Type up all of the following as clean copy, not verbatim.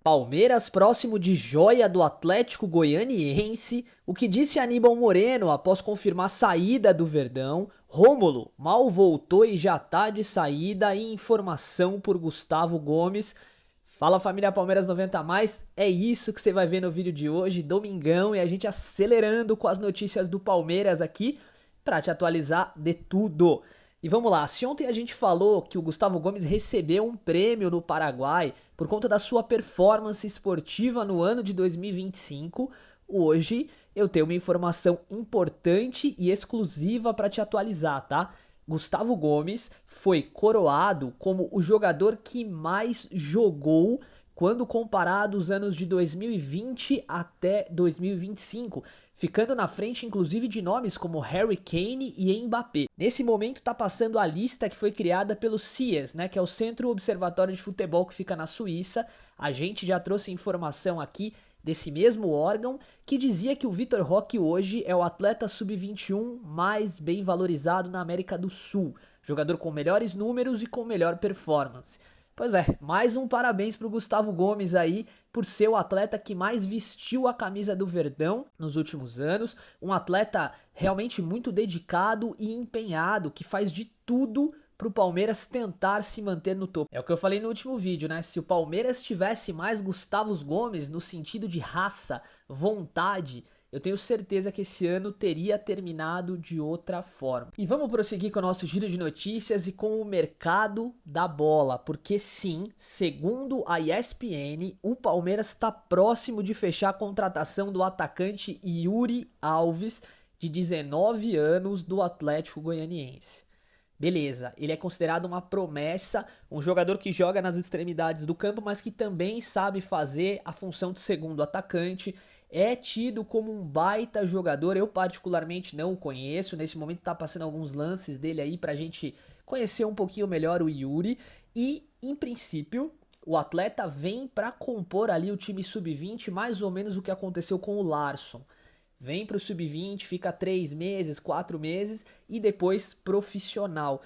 Palmeiras próximo de joia do Atlético Goianiense, o que disse Aníbal Moreno após confirmar saída do Verdão, Rômulo mal voltou e já tá de saída e informação por Gustavo Gomes. Fala família Palmeiras 90 mais, é isso que você vai ver no vídeo de hoje, domingão, e a gente acelerando com as notícias do Palmeiras aqui para te atualizar de tudo. E vamos lá, se ontem a gente falou que o Gustavo Gomes recebeu um prêmio no Paraguai por conta da sua performance esportiva no ano de 2025, hoje eu tenho uma informação importante e exclusiva para te atualizar, tá? Gustavo Gomes foi coroado como o jogador que mais jogou quando comparado os anos de 2020 até 2025, ficando na frente inclusive de nomes como Harry Kane e Mbappé. Nesse momento está passando a lista que foi criada pelo CIES, né, que é o Centro Observatório de Futebol que fica na Suíça. A gente já trouxe informação aqui desse mesmo órgão que dizia que o Vitor Roque hoje é o atleta sub-21 mais bem valorizado na América do Sul, jogador com melhores números e com melhor performance. Pois é, mais um parabéns pro Gustavo Gomes aí por ser o atleta que mais vestiu a camisa do Verdão nos últimos anos, um atleta realmente muito dedicado e empenhado, que faz de tudo pro Palmeiras tentar se manter no topo. É o que eu falei no último vídeo, né? Se o Palmeiras tivesse mais Gustavos Gomes no sentido de raça, vontade, eu tenho certeza que esse ano teria terminado de outra forma. E vamos prosseguir com o nosso giro de notícias e com o mercado da bola, porque sim, segundo a ESPN, o Palmeiras está próximo de fechar a contratação do atacante Yuri Alves, de 19 anos, do Atlético Goianiense. Beleza, ele é considerado uma promessa, um jogador que joga nas extremidades do campo, mas que também sabe fazer a função de segundo atacante, é tido como um baita jogador, eu particularmente não o conheço, nesse momento tá passando alguns lances dele aí pra gente conhecer um pouquinho melhor o Yuri, e em princípio o atleta vem pra compor ali o time sub-20, mais ou menos o que aconteceu com o Larsson. Vem para o sub-20, fica 3 meses, 4 meses e depois profissional.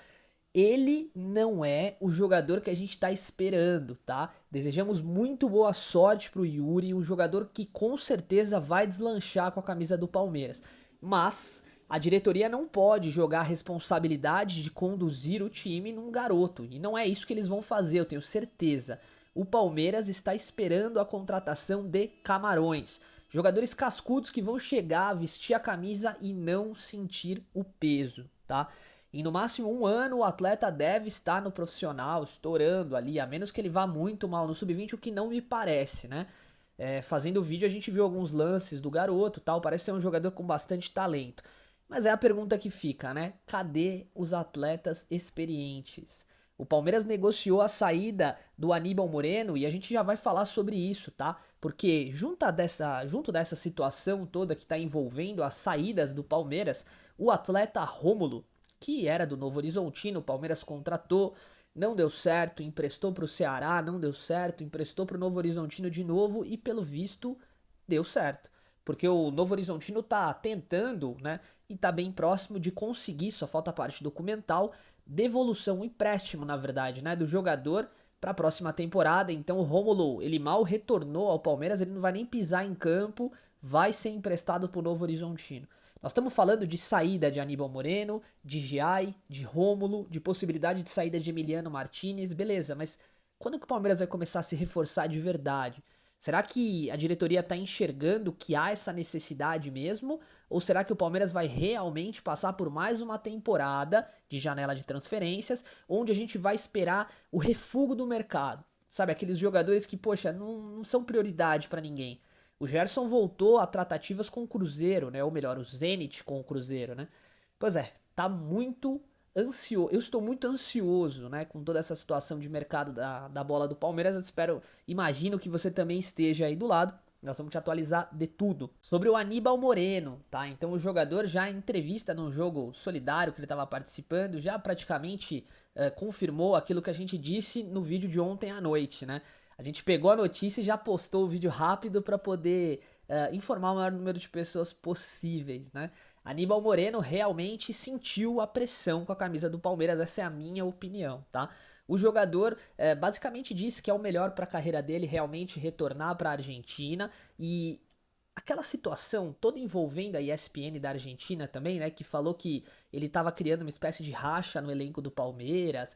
Ele não é o jogador que a gente está esperando, tá? Desejamos muito boa sorte pro Yuri, um jogador que com certeza vai deslanchar com a camisa do Palmeiras. Mas a diretoria não pode jogar a responsabilidade de conduzir o time num garoto. E não é isso que eles vão fazer, eu tenho certeza. O Palmeiras está esperando a contratação de Camarões. Jogadores cascudos que vão chegar, vestir a camisa e não sentir o peso, tá? Em no máximo um ano o atleta deve estar no profissional, estourando ali, a menos que ele vá muito mal no sub-20, o que não me parece, né? Fazendo o vídeo a gente viu alguns lances do garoto tal, parece ser um jogador com bastante talento. Mas é a pergunta que fica, né? Cadê os atletas experientes? O Palmeiras negociou a saída do Aníbal Moreno e a gente já vai falar sobre isso, tá? Porque junto dessa situação toda que está envolvendo as saídas do Palmeiras, o atleta Rômulo, que era do Novo Horizontino, o Palmeiras contratou, não deu certo, emprestou para o Ceará, não deu certo, emprestou para o Novo Horizontino de novo e pelo visto deu certo. Porque o Novo Horizontino tá tentando, né, e tá bem próximo de conseguir, só falta a parte documental, devolução, um empréstimo, na verdade, né, do jogador para a próxima temporada. Então o Rômulo, ele mal retornou ao Palmeiras, ele não vai nem pisar em campo, vai ser emprestado para o Novo Horizontino. Nós estamos falando de saída de Aníbal Moreno, de Giai, de Rômulo, de possibilidade de saída de Emiliano Martinez, beleza, mas quando que o Palmeiras vai começar a se reforçar de verdade? Será que a diretoria está enxergando que há essa necessidade mesmo? Ou será que o Palmeiras vai realmente passar por mais uma temporada de janela de transferências, onde a gente vai esperar o refúgio do mercado? Sabe, aqueles jogadores que, poxa, não são prioridade para ninguém. O Gerson voltou a tratativas com o Cruzeiro, né? Ou melhor, o Zenit com o Cruzeiro, né? Pois é, tá muito ansioso. Eu estou muito ansioso, né? Com toda essa situação de mercado da bola do Palmeiras. Eu espero, imagino que você também esteja aí do lado. Nós vamos te atualizar de tudo. Sobre o Aníbal Moreno, tá? Então o jogador já em entrevista num jogo solidário que ele estava participando, já praticamente confirmou aquilo que a gente disse no vídeo de ontem à noite, né? A gente pegou a notícia e já postou o vídeo rápido para poder informar o maior número de pessoas possíveis, né? Aníbal Moreno realmente sentiu a pressão com a camisa do Palmeiras, essa é a minha opinião, tá? O jogador basicamente disse que é o melhor para a carreira dele realmente retornar para a Argentina e aquela situação toda envolvendo a ESPN da Argentina também, né, que falou que ele estava criando uma espécie de racha no elenco do Palmeiras,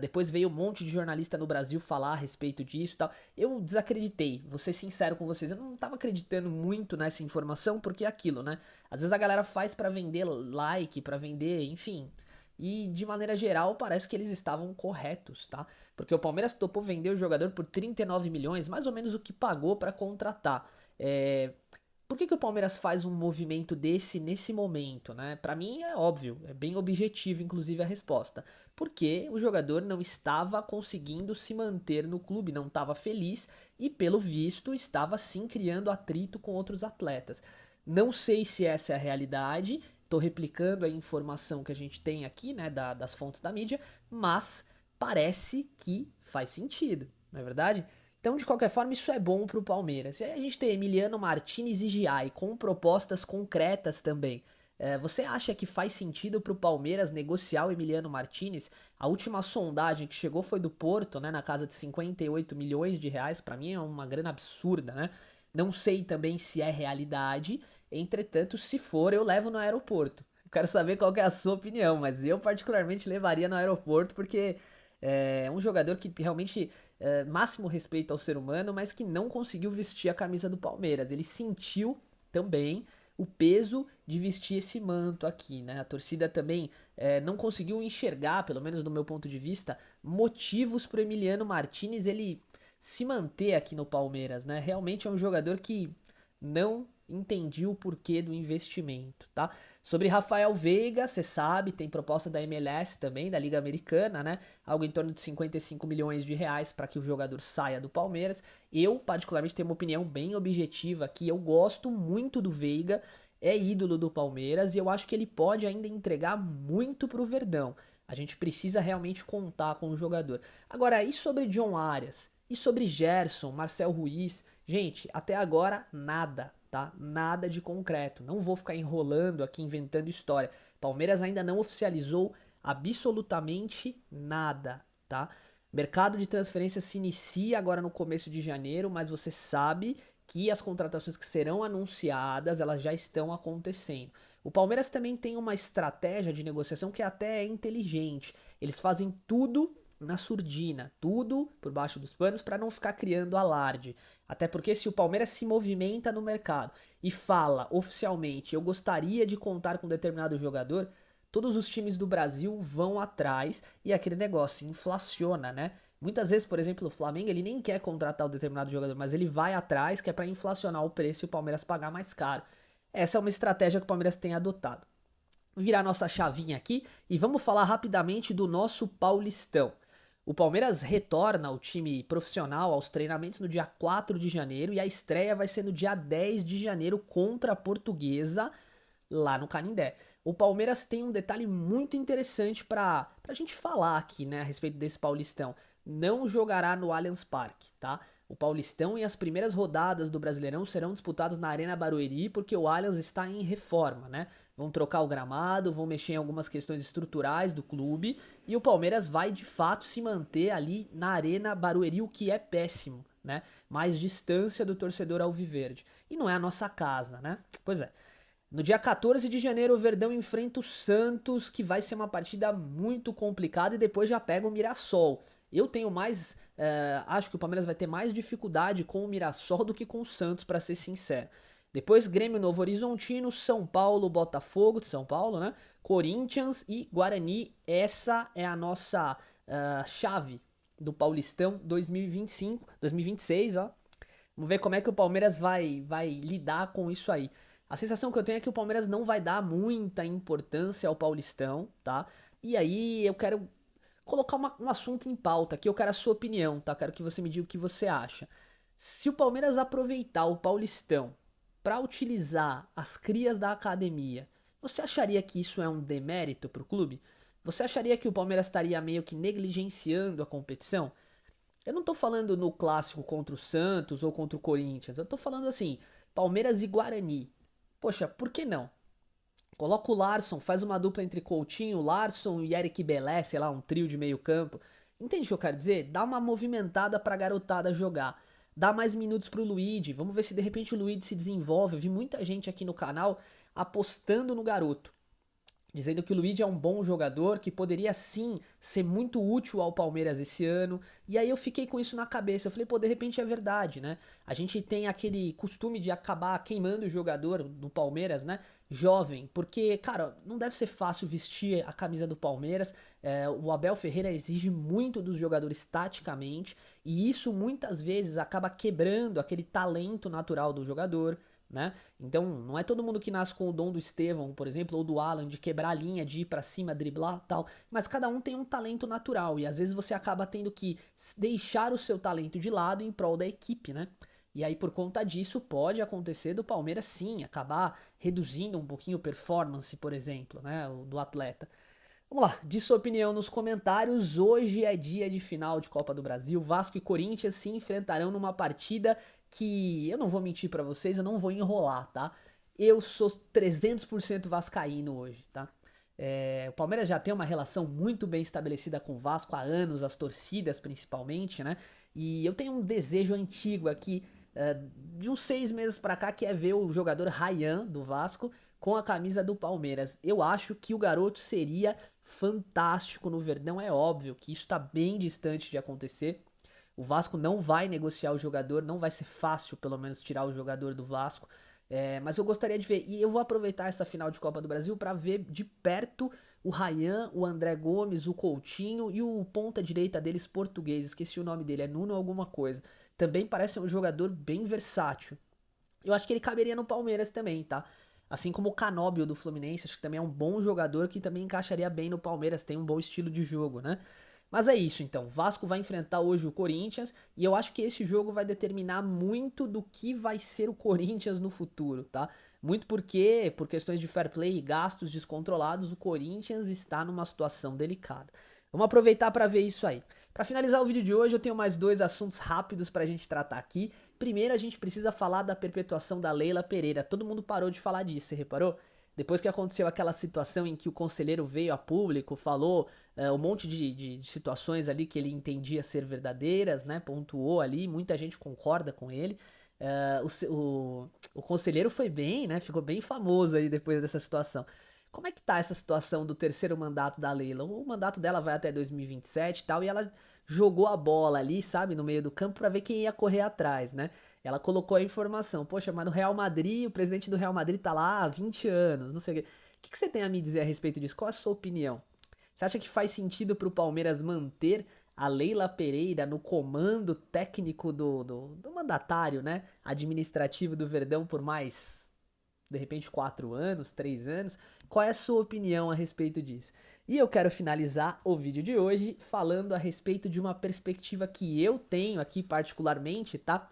depois veio um monte de jornalista no Brasil falar a respeito disso e tal. Eu desacreditei, vou ser sincero com vocês, eu não estava acreditando muito nessa informação, porque é aquilo, né, às vezes a galera faz para vender like, para vender, enfim... E de maneira geral, parece que eles estavam corretos, tá? Porque o Palmeiras topou vender o jogador por 39 milhões, mais ou menos o que pagou para contratar. Por que o Palmeiras faz um movimento desse nesse momento, né? Para mim é óbvio, é bem objetivo, inclusive, a resposta. Porque o jogador não estava conseguindo se manter no clube, não estava feliz e, pelo visto, estava sim criando atrito com outros atletas. Não sei se essa é a realidade, estou replicando a informação que a gente tem aqui, né, das fontes da mídia, mas parece que faz sentido, não é verdade? Então, de qualquer forma, isso é bom para o Palmeiras. E aí a gente tem Emiliano Martinez e Giai com propostas concretas também. Você acha que faz sentido para o Palmeiras negociar o Emiliano Martinez? A última sondagem que chegou foi do Porto, né, na casa de 58 milhões de reais. Para mim é uma grana absurda, né? Não sei também se é realidade. Entretanto, se for, eu levo no aeroporto. Eu quero saber qual que é a sua opinião, mas eu particularmente levaria no aeroporto porque é um jogador que realmente máximo respeito ao ser humano, mas que não conseguiu vestir a camisa do Palmeiras. Ele sentiu também o peso de vestir esse manto aqui, né? A torcida também não conseguiu enxergar, pelo menos do meu ponto de vista, motivos para o Emiliano Martinez ele se manter aqui no Palmeiras, né? Realmente é um jogador que não entendi o porquê do investimento, tá? Sobre Rafael Veiga, você sabe, tem proposta da MLS também, da Liga Americana, né? Algo em torno de 55 milhões de reais para que o jogador saia do Palmeiras. Eu, particularmente, tenho uma opinião bem objetiva aqui. Eu gosto muito do Veiga, é ídolo do Palmeiras e eu acho que ele pode ainda entregar muito pro Verdão. A gente precisa realmente contar com o jogador. Agora, e sobre John Arias? E sobre Gerson, Marcel Ruiz? Gente, até agora nada, tá? Nada de concreto. Não vou ficar enrolando aqui, inventando história. Palmeiras ainda não oficializou absolutamente nada, tá? Mercado de transferência se inicia agora no começo de janeiro, mas você sabe que as contratações que serão anunciadas, elas já estão acontecendo. O Palmeiras também tem uma estratégia de negociação que até é inteligente. Eles fazem tudo na surdina, tudo por baixo dos panos para não ficar criando alarde. Até porque se o Palmeiras se movimenta no mercado e fala oficialmente, eu gostaria de contar com determinado jogador, todos os times do Brasil vão atrás e aquele negócio inflaciona, né? Muitas vezes, por exemplo, o Flamengo ele nem quer contratar o determinado jogador, mas ele vai atrás que é para inflacionar o preço e o Palmeiras pagar mais caro. Essa é uma estratégia que o Palmeiras tem adotado. Vou virar nossa chavinha aqui e vamos falar rapidamente do nosso Paulistão. O Palmeiras retorna ao time profissional aos treinamentos no dia 4 de janeiro e a estreia vai ser no dia 10 de janeiro contra a Portuguesa lá no Canindé. O Palmeiras tem um detalhe muito interessante para a gente falar aqui, né, a respeito desse Paulistão. Não jogará no Allianz Parque, tá? O Paulistão e as primeiras rodadas do Brasileirão serão disputadas na Arena Barueri porque o Allianz está em reforma, né? Vão trocar o gramado, vão mexer em algumas questões estruturais do clube e o Palmeiras vai de fato se manter ali na Arena Barueri, o que é péssimo, né? Mais distância do torcedor alviverde. E não é a nossa casa, né? Pois é. No dia 14 de janeiro, o Verdão enfrenta o Santos, que vai ser uma partida muito complicada, e depois já pega o Mirassol. Eu tenho mais. Acho que o Palmeiras vai ter mais dificuldade com o Mirassol do que com o Santos, para ser sincero. Depois, Grêmio Novo Horizontino, São Paulo, Botafogo de São Paulo, né? Corinthians e Guarani. Essa é a nossa chave do Paulistão 2025, 2026, ó. Vamos ver como é que o Palmeiras vai lidar com isso aí. A sensação que eu tenho é que o Palmeiras não vai dar muita importância ao Paulistão, tá? E aí eu quero colocar um assunto em pauta aqui, eu quero a sua opinião, tá? Quero que você me diga o que você acha. Se o Palmeiras aproveitar o Paulistão para utilizar as crias da academia, você acharia que isso é um demérito para o clube? Você acharia que o Palmeiras estaria meio que negligenciando a competição? Eu não tô falando no clássico contra o Santos ou contra o Corinthians. Eu tô falando assim, Palmeiras e Guarani. Poxa, por que não? Coloca o Larson, faz uma dupla entre Coutinho, Larson e Eric Belé, sei lá, um trio de meio campo. Entende o que eu quero dizer? Dá uma movimentada pra garotada jogar. Dá mais minutos pro Luigi. Vamos ver se de repente o Luigi se desenvolve. Eu vi muita gente aqui no canal apostando no garoto, dizendo que o Luigi é um bom jogador, que poderia sim ser muito útil ao Palmeiras esse ano. E aí eu fiquei com isso na cabeça. Eu falei, pô, de repente é verdade, né? A gente tem aquele costume de acabar queimando o jogador do Palmeiras, né? Jovem, porque, cara, não deve ser fácil vestir a camisa do Palmeiras. O Abel Ferreira exige muito dos jogadores taticamente, e isso muitas vezes acaba quebrando aquele talento natural do jogador, né? Então, não é todo mundo que nasce com o dom do Estevão, por exemplo, ou do Alan, de quebrar a linha, de ir pra cima, driblar, tal, mas cada um tem um talento natural, e às vezes você acaba tendo que deixar o seu talento de lado em prol da equipe, né? E aí, por conta disso, pode acontecer do Palmeiras sim acabar reduzindo um pouquinho a performance, por exemplo, né, do atleta. Vamos lá, de sua opinião nos comentários. Hoje é dia de final de Copa do Brasil. Vasco e Corinthians se enfrentarão numa partida que eu não vou mentir pra vocês, eu não vou enrolar, tá? Eu sou 300% vascaíno hoje, tá? O Palmeiras já tem uma relação muito bem estabelecida com o Vasco há anos, as torcidas principalmente, né? E eu tenho um desejo antigo aqui, de uns 6 meses pra cá, que é ver o jogador Ryan do Vasco com a camisa do Palmeiras. Eu acho que o garoto seria fantástico no Verdão, é óbvio que isso está bem distante de acontecer. O Vasco não vai negociar o jogador, não vai ser fácil, pelo menos, tirar o jogador do Vasco. Mas eu gostaria de ver, e eu vou aproveitar essa final de Copa do Brasil para ver de perto o Ryan, o André Gomes, o Coutinho e o ponta direita deles português. Esqueci o nome dele, é Nuno alguma coisa. Também parece um jogador bem versátil. Eu acho que ele caberia no Palmeiras também, tá? Assim como o Canóbio do Fluminense, acho que também é um bom jogador que também encaixaria bem no Palmeiras, tem um bom estilo de jogo, né? Mas é isso então, o Vasco vai enfrentar hoje o Corinthians e eu acho que esse jogo vai determinar muito do que vai ser o Corinthians no futuro, tá? Muito porque, por questões de fair play e gastos descontrolados, o Corinthians está numa situação delicada. Vamos aproveitar para ver isso aí. Para finalizar o vídeo de hoje, eu tenho mais dois assuntos rápidos para a gente tratar aqui. Primeiro, a gente precisa falar da perpetuação da Leila Pereira. Todo mundo parou de falar disso, você reparou? Depois que aconteceu aquela situação em que o conselheiro veio a público, falou um monte de situações ali que ele entendia ser verdadeiras, né? Pontuou ali, muita gente concorda com ele. O conselheiro foi bem, né? Ficou bem famoso aí depois dessa situação. Como é que tá essa situação do terceiro mandato da Leila? O mandato dela vai até 2027 e tal, e ela jogou a bola ali, sabe, no meio do campo para ver quem ia correr atrás, né? Ela colocou a informação, poxa, mas no Real Madrid, o presidente do Real Madrid tá lá há 20 anos, não sei o quê. O que você tem a me dizer a respeito disso? Qual a sua opinião? Você acha que faz sentido pro Palmeiras manter a Leila Pereira no comando técnico do mandatário, né? Administrativo do Verdão por mais, de repente, 4 anos, 3 anos? Qual é a sua opinião a respeito disso? E eu quero finalizar o vídeo de hoje falando a respeito de uma perspectiva que eu tenho aqui particularmente, tá?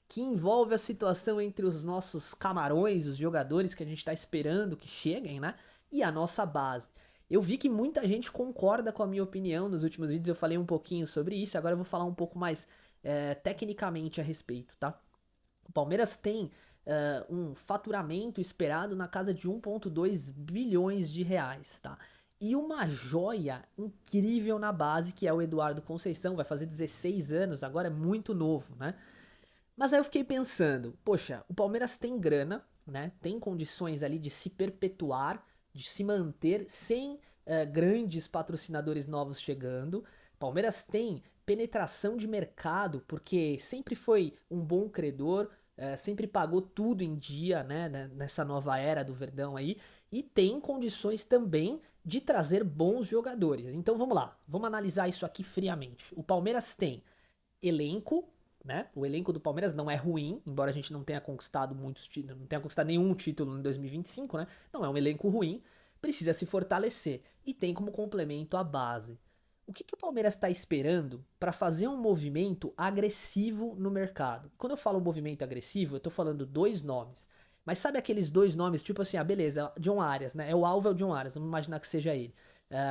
Que envolve a situação entre os nossos camarões, os jogadores que a gente está esperando que cheguem, né? E a nossa base. Eu vi que muita gente concorda com a minha opinião nos últimos vídeos, eu falei um pouquinho sobre isso, agora eu vou falar um pouco mais tecnicamente a respeito, tá? O Palmeiras tem um faturamento esperado na casa de 1,2 bilhões de reais, tá? E uma joia incrível na base, que é o Eduardo Conceição, vai fazer 16 anos, agora é muito novo, né? Mas aí eu fiquei pensando, poxa, o Palmeiras tem grana, né? Tem condições ali de se perpetuar, de se manter sem grandes patrocinadores novos chegando. Palmeiras tem penetração de mercado, porque sempre foi um bom credor, sempre pagou tudo em dia, né? Nessa nova era do Verdão aí. E tem condições também de trazer bons jogadores. Então vamos lá, vamos analisar isso aqui friamente. O Palmeiras tem elenco, né? O elenco do Palmeiras não é ruim, embora a gente não tenha conquistado muitos títulos, não tenha conquistado nenhum título em 2025, né? Não é um elenco ruim, precisa se fortalecer e tem como complemento a base. O que o Palmeiras está esperando para fazer um movimento agressivo no mercado? Quando eu falo movimento agressivo, eu estou falando dois nomes. Mas sabe aqueles dois nomes, tipo assim, ah, beleza, John Arias, né? É o alvo é o John Arias, vamos imaginar que seja ele.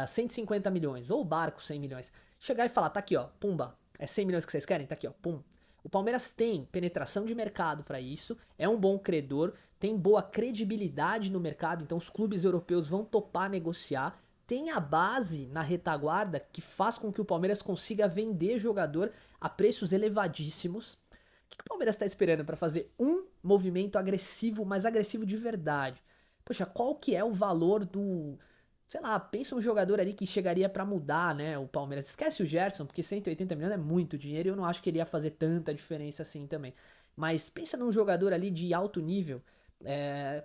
150 milhões, ou o Barco 100 milhões. Chegar e falar, tá aqui ó, pumba, é 100 milhões que vocês querem? Tá aqui ó, pum. O Palmeiras tem penetração de mercado para isso, é um bom credor, tem boa credibilidade no mercado, então os clubes europeus vão topar negociar, tem a base na retaguarda que faz com que o Palmeiras consiga vender jogador a preços elevadíssimos. O que o Palmeiras está esperando para fazer um movimento agressivo, mas agressivo de verdade? Poxa, qual que é o valor do... Sei lá, pensa um jogador ali que chegaria para mudar, né, o Palmeiras. Esquece o Gerson, porque 180 milhões é muito dinheiro e eu não acho que ele ia fazer tanta diferença assim também. Mas pensa num jogador ali de alto nível.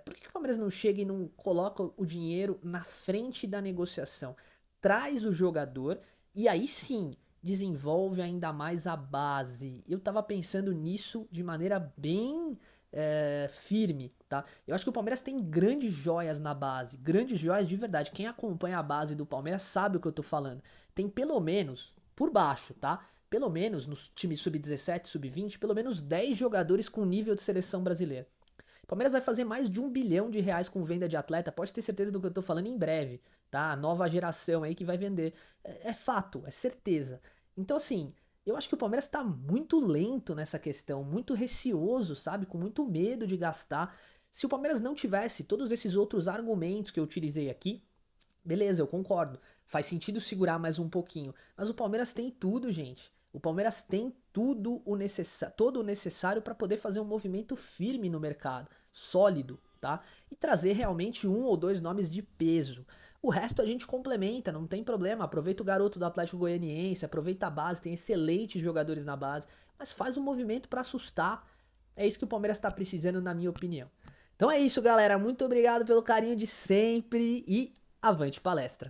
Por que o Palmeiras não chega e não coloca o dinheiro na frente da negociação? Traz o jogador e aí sim desenvolve ainda mais a base. Eu tava pensando nisso de maneira bem firme, tá? Eu acho que o Palmeiras tem grandes joias na base, grandes joias de verdade. Quem acompanha a base do Palmeiras sabe o que eu tô falando. Tem pelo menos, por baixo, tá? Pelo menos nos times sub-17, sub-20, pelo menos 10 jogadores com nível de seleção brasileira. O Palmeiras vai fazer mais de R$ 1 bilhão com venda de atleta, pode ter certeza do que eu tô falando em breve, tá? A nova geração aí que vai vender. É fato, é certeza. Então, assim, eu acho que o Palmeiras tá muito lento nessa questão, muito receoso, sabe? Com muito medo de gastar. Se o Palmeiras não tivesse todos esses outros argumentos que eu utilizei aqui, beleza, eu concordo. Faz sentido segurar mais um pouquinho. Mas o Palmeiras tem tudo, gente. O Palmeiras tem tudo todo o necessário para poder fazer um movimento firme no mercado, sólido, tá? E trazer realmente um ou dois nomes de peso. O resto a gente complementa, não tem problema. Aproveita o garoto do Atlético Goianiense, aproveita a base, tem excelentes jogadores na base, mas faz um movimento para assustar. É isso que o Palmeiras está precisando, na minha opinião. Então é isso, galera. Muito obrigado pelo carinho de sempre e avante palestra.